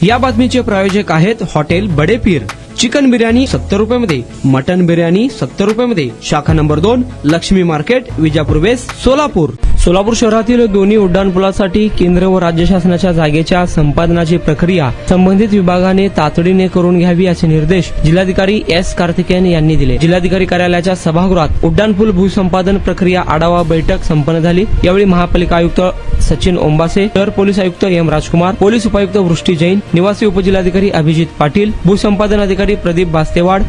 या बातमीचे प्रायोजक आहेत हॉटेल बडे पीर। चिकन बिर्याणी 70 रुपयामध्ये, मटन बिर्याणी 70 रुपयामध्ये। शाखा number 2, Laxmi market, Vijapur west, Solapur. Solapur शहरातील दोन्ही उड्डाणपुलासाठी केंद्र व राज्य शासनाच्या जागेच्या संपादनाची प्रक्रिया संबंधित विभागाने तातडीने करून घ्यावी असे निर्देश जिल्हाधिकारी एस कार्तिकेयन यांनी दिले। जिल्हाधिकारी कार्यालयाच्या सभागृहात उड्डाणपूल भूसंपादन प्रक्रिया आढावा बैठक संपन्न झाली। यावेळी महापालिका आयुक्त सचिन ओंबासे, शहर पोलीस आयुक्त एम राजकुमार, पोलीस उपायुक्त वृष्टी जैन, निवासी उपजिल्हाधिकारी अभिजित पाटील, भूसंपादन अधिकारी प्रदीप बास्तेवाड,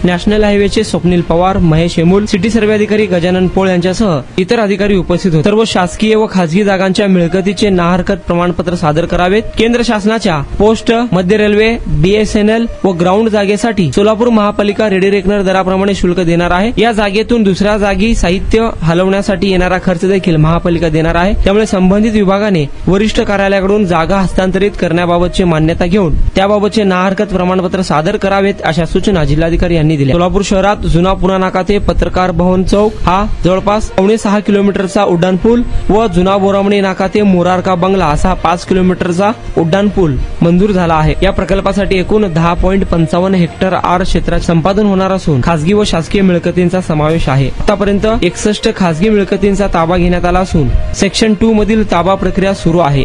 नॅशनल हायवेचे स्वप्नील पवार, महेश हेमूल, सिटी सर्वे अधिकारी गजानन पोळ यांच्यासह इतर अधिकारी उपस्थित होते। सर्व शासकीय व खासगी जागांच्या मिळकतीचे नाहरकत प्रमाणपत्र सादर करावेत। केंद्र शासनाच्या पोस्ट, मध्य रेल्वे, बीएसएनएल व ग्राउंड जागेसाठी सोलापूर महापालिका रेडी रेकनर दराप्रमाणे शुल्क देणार आहे। या जागेतून दुसऱ्या जागी साहित्य हलवण्यासाठी येणारा खर्च देखील महापालिका देणार आहे। त्यामुळे संबंधित विभागाने वरिष्ठ कार्यालयाकडून जागा हस्तांतरित करण्याबाबतची मान्यता घेऊन त्याबाबतचे नाहरकत प्रमाणपत्र सादर करावेत अशा सूचना जिल्हाधिकारी यांनी दिल्या। सोलापूर शहरात जुना पुणा नाका ते पत्रकार भवन चौक हा जवळपास 6.5 किलोमीटरचा उड्डाणपूल व जुना बोरामणी नाका ते मोरारका बंगला असा 5 किलोमीटरचा उड्डाणपूल मंजूर झाला आहे। या प्रकल्पासाठी एकूण 10.55 हेक्टर आर क्षेत्रात संपादन होणार असून खासगी व शासकीय मिळकतींचा समावेश आहे। आतापर्यंत 61 खासगी मिळकतींचा ताबा घेण्यात आला असून सेक्शन 2 मधील ताबा प्रक्रिया सुरू आहे।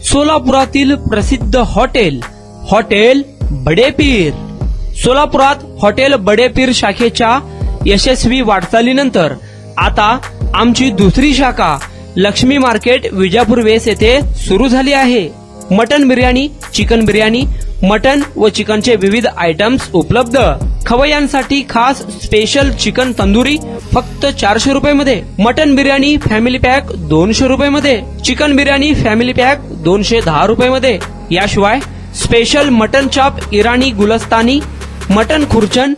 सोलापुरातील प्रसिद्ध हॉटेल बडे पीर। सोलापुरात हॉटेल बडे पीर शाखेच्या यशस्वी वाटचालीनंतर आता आमची दुसरी शाखा लक्ष्मी मार्केट, विजापूर वेस्ट येथे सुरू झाली आहे। Mutton biryani, chicken biryani, mutton व चिकनचे विविध आयटम्स उपलब्ध। खवय्यांसाठी खास स्पेशल चिकन तंदुरी फक्त 400 रुपयामध्ये, मटन बिर्याणी फॅमिली पॅक 200 रुपयामध्ये, चिकन बिर्याणी फॅमिली पॅक 210 रुपयामध्ये। याशिवाय स्पेशल मटन चाप, इराणी गुलस्तानी, मटन खुर्चन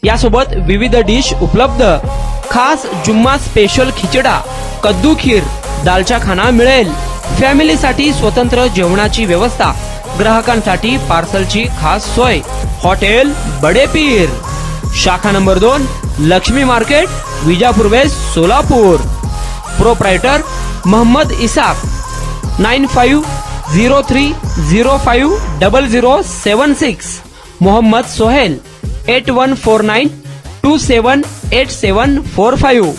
यासोबत विविध डिश उपलब्ध। खास जुम्मा स्पेशल खिचडा, कद्दू खीर, दालचा खाना मिळेल। फॅमिलीसाठी स्वतंत्र जेवणाची व्यवस्था, ग्राहकांसाठी पार्सलची खास सोय। हॉटेल बडे पीर, शाखा number 2, Laxmi market, Vijapur west, Solapur. Proprietor Mohammad Isaq, 9503050076। Mohammad Sohail, 8149278745।